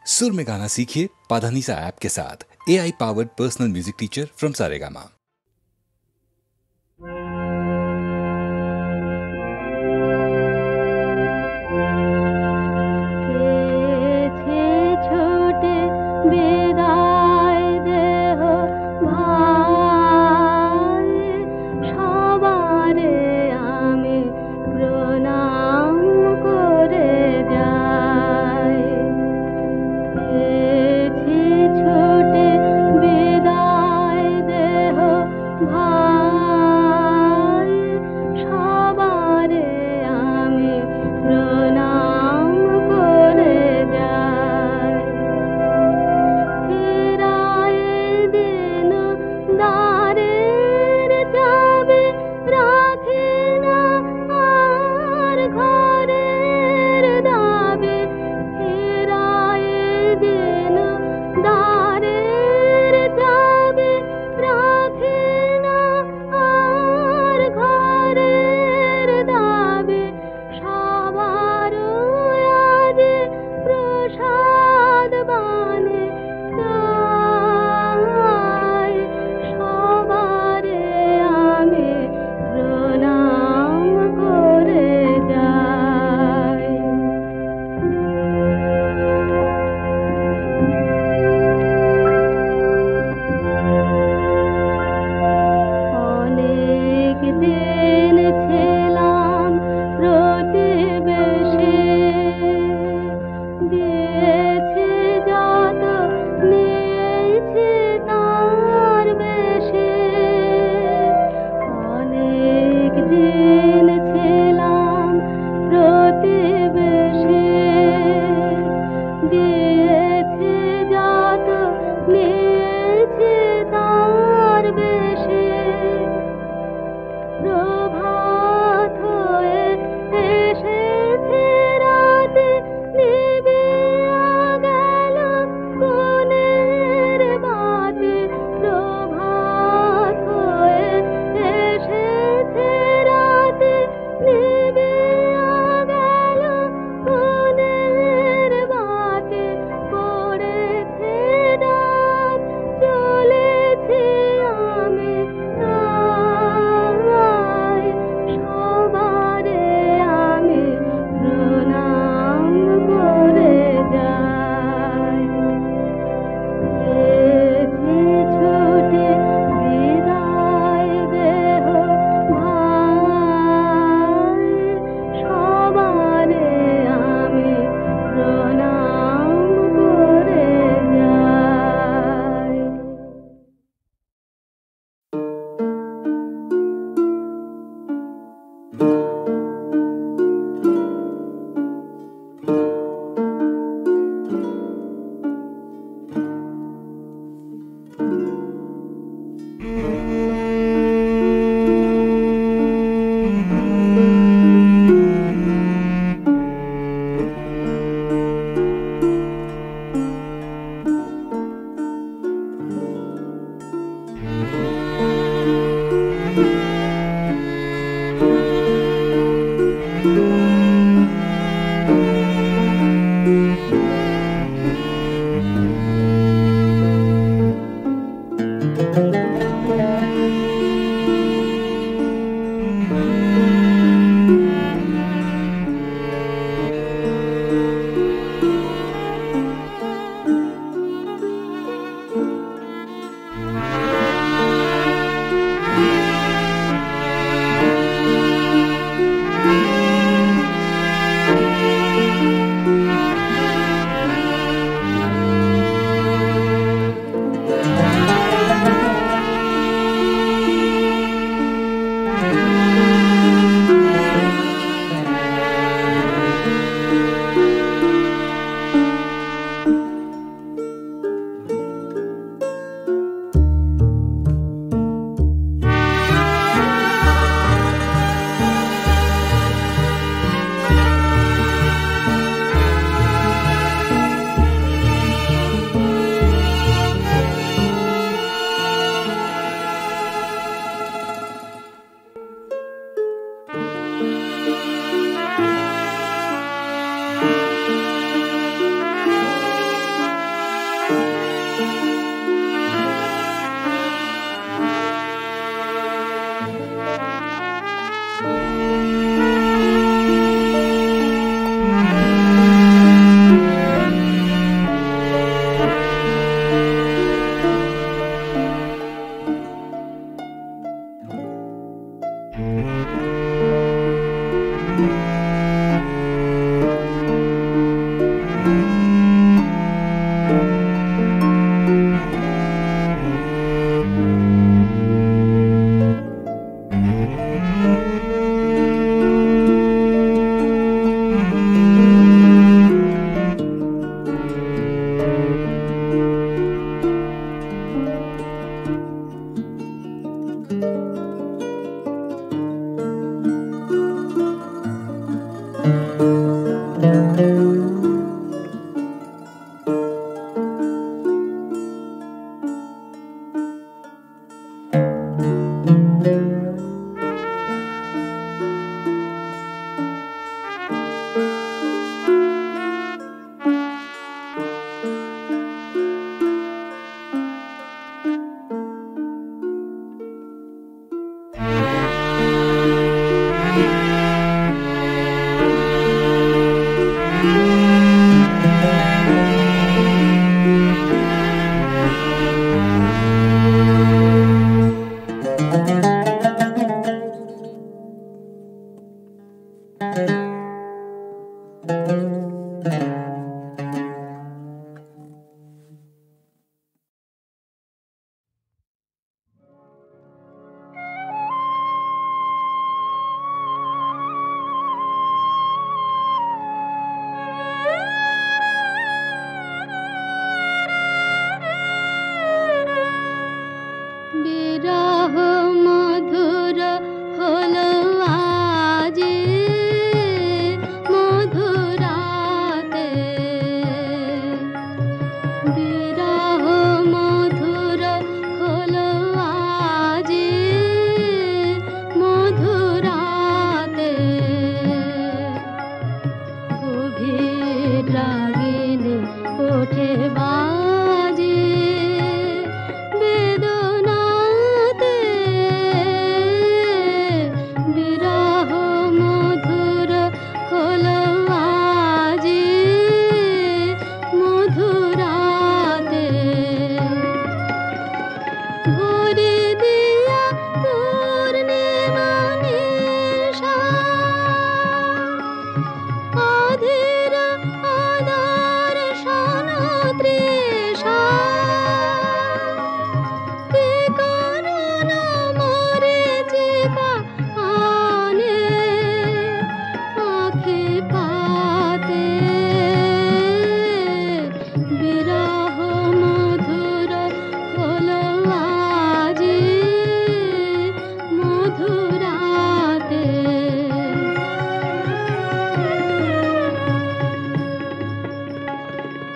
सुर में गाना सीखिए पाधानीसा ऐप के साथ। AI powered personal music teacher from Saregama. দিয়েছে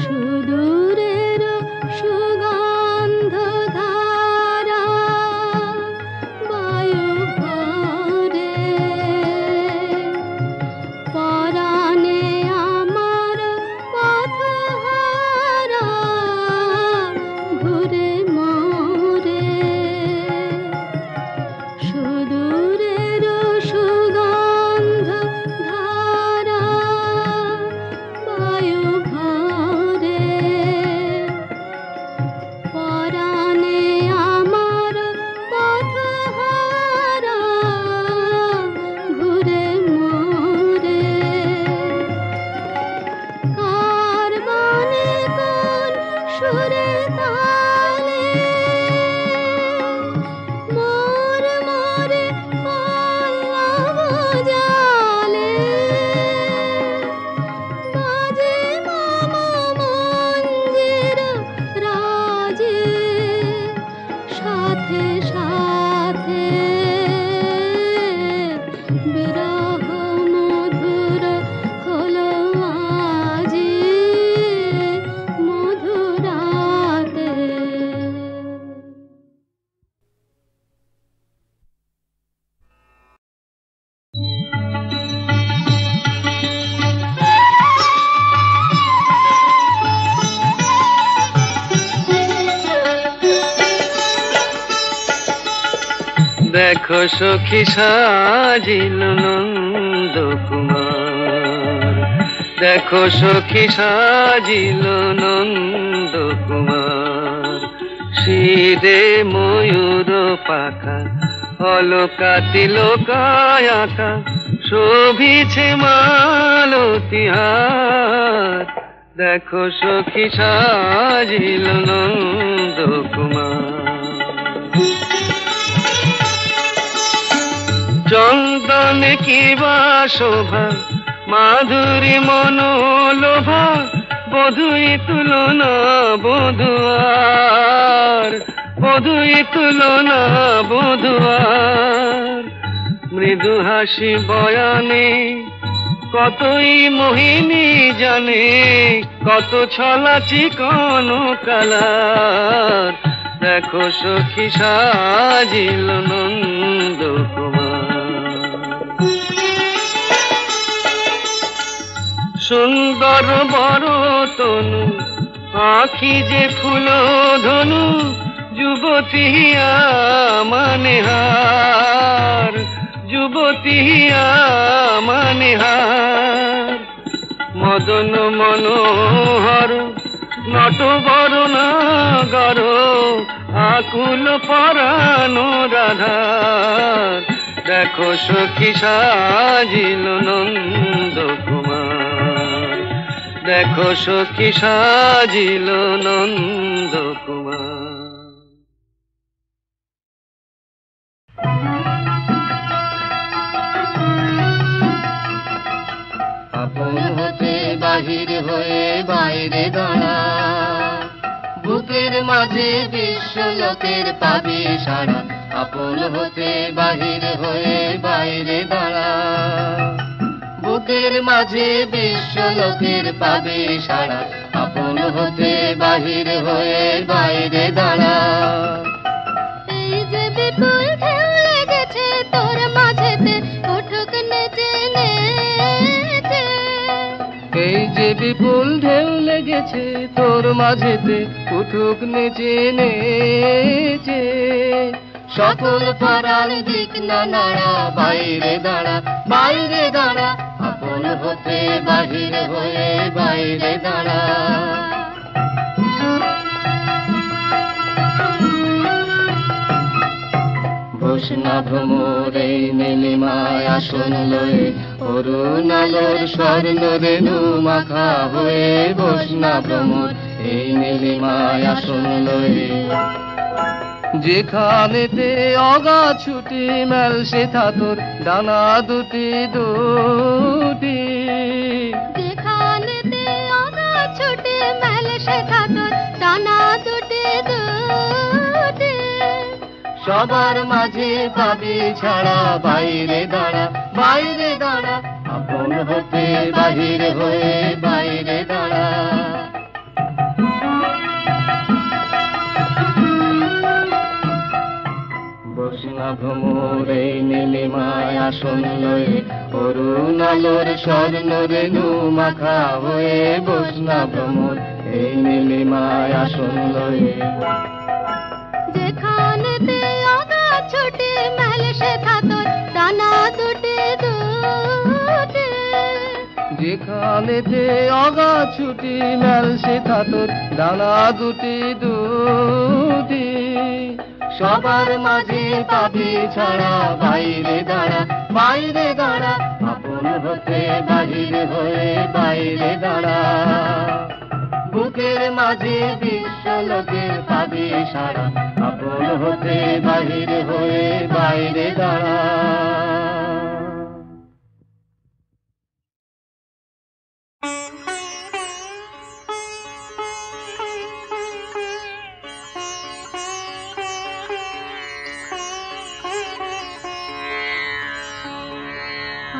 সুদূরের সুগন্ধ ধারা বায়ু ভরে পরাণে আমার পথহারা ঘুরে মোরে সুদূরের সুগন্ধ ধারা বায়ু ভরে পরাণে আমার পথহারা ঘুরে মোরে কার বাণী কোন সুরে তালে মোর মোরে পল্লব জালে বাজে মামা মঞ্জির রাজে সাথে সাথে বিরহ মধুর হলো আজি মধুরাতে। দেখো সখী সাজিল নন্দ কুমার, দেখো সখী সাজিল নন্দ কুমার, শিরে ময়ূর পাখা অলকাতি লোকায় আঁকা শোভিছে মালতিহার। দেখো সখী সাজিল নন্দ কুমার, চন্দনে কিবা শোভা মাধুরী মনোলোভা বধুই তুলনা বধুয়ার, বধুই তুলনা বধুয়ার। মৃদু হাসি বয়ানে কতই মোহিনী জানে, কত ছলা চিকন কালার। দেখো সখী সাজিল নন্দ কুমার, সুন্দর বড় তনু আখি যে ফুল ধনু, যুবতী মানে হার, যুবতী মানে হার। মদন মনোহর নট বরণাগর আকুল পরানো রাধার। দেখো সখী সাজিল নন্দ কুমার, দেখো সখী সাজিল নন্দ কুমার। আপন হতে বাহির হয়ে বাইরে দাঁড়া, বুকের মাঝে বিশ্ব লোকের পাবি সারা। আপন হতে বাহির হয়ে বাইরে দাঁড়া, বুকের মাঝে বিশ্ব লোকের পাবি সারা। আপন হতে বাহির হয়ে বাইরে দাঁড়া। এই যে বিপুল ঢেউ লেগেছে তোর মাঝেতে উঠুক নেচে নেচে, এই যে বিপুল ঢেউ লেগেছে তোর মাঝেতে উঠুক নেচে নেচে। সকল পাড়ার দিক না নাড়া, বাইরে দাঁড়া বাইরে দাঁড়া। আপন হতে বাহির হয়ে বাইরে দাঁড়া। ঘোষণা ভ্রমর এই নীলিমায় আসন লয়ে, অরুণ আলোর স্বর্ণ রেণু মাখা হয়ে। ঘোষণা ভ্রমর এই নীলিমায় আসন লয়ে, যেখানেতে অগা ছুটি মেল সেথা তোর ডানা দুটি দুটি। যেখানেতে অগা ছুটি মেল সেথা তোর ডানা দুটি দুটি। সবার মাঝে পাবি ছাড়া, বাইরে দাঁড়া বাইরে দাঁড়া। আপন হতে বাহির হয়ে বাইরে দাঁড়া। ভ্রমর এই নীলিমায় আসন লয়ে অরুণ আলোর স্বর্ণ রেণু মাখা হয়ে বসনা ভ্রমর এই নীলিমায় আসন লয়ে যেখানেতে আগা ছুটে মেলে শেখা তোর ডানা দুটি দুটি যেখানেতে আগা ছুটি মেল শেখা তোর ডানা দুটি দুটি সবার মাঝে পাবি ছাড়া বাইরে দাঁড়া বাইরে দাঁড়া আপন হতে বাহির হয়ে বাইরে দাঁড়া বুকের মাঝে বিশ্ব লোকের পাবি সারা আপন হতে বাহির হয়ে বাইরে দাঁড়া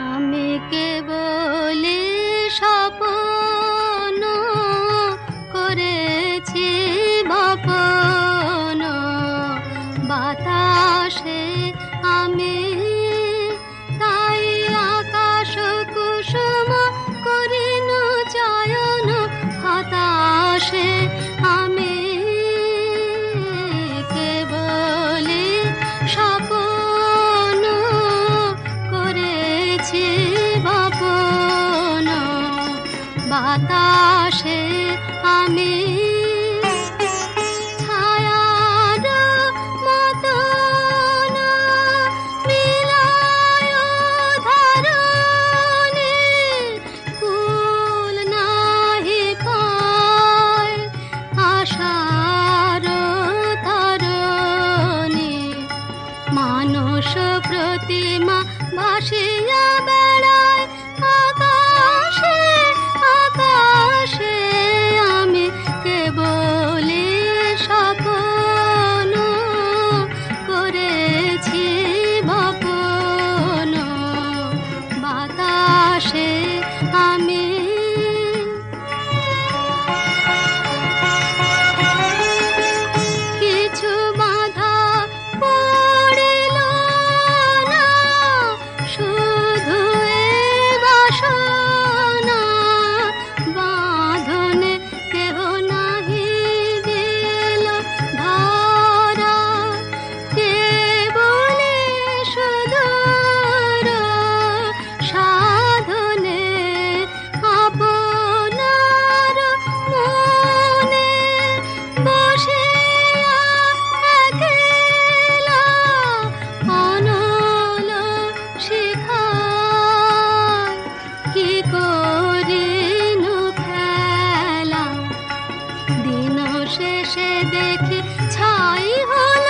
আমি কেবল স্বপ্ন করেছি বপন বাতাসে আমি তাই আকাশ কুসুম করিন চয়ন হতাশে আমি কেবল স্বপ্ন করেছি বপন বাতাসে আমি ছায়ার মতন মিলায় ধরণী কুল নাহি পায় আশার তরণী মানস প্রতিমা ভাসিয়া বেড়ায় আকাশে আকাশে আমি কেবলি স্বপ্ন করেছি বপন বাতাসে আমি কিছু বাধা পড়িল না শুধু এ বাসনা বাঁধনে কেহ নাহি দিল ধরা কেবলি সুদূর সাধনে আপনার মনে বসিয়া একলা অনল শিখায় কি করিনু খেলা দিন শেষে দেখি ছাই হল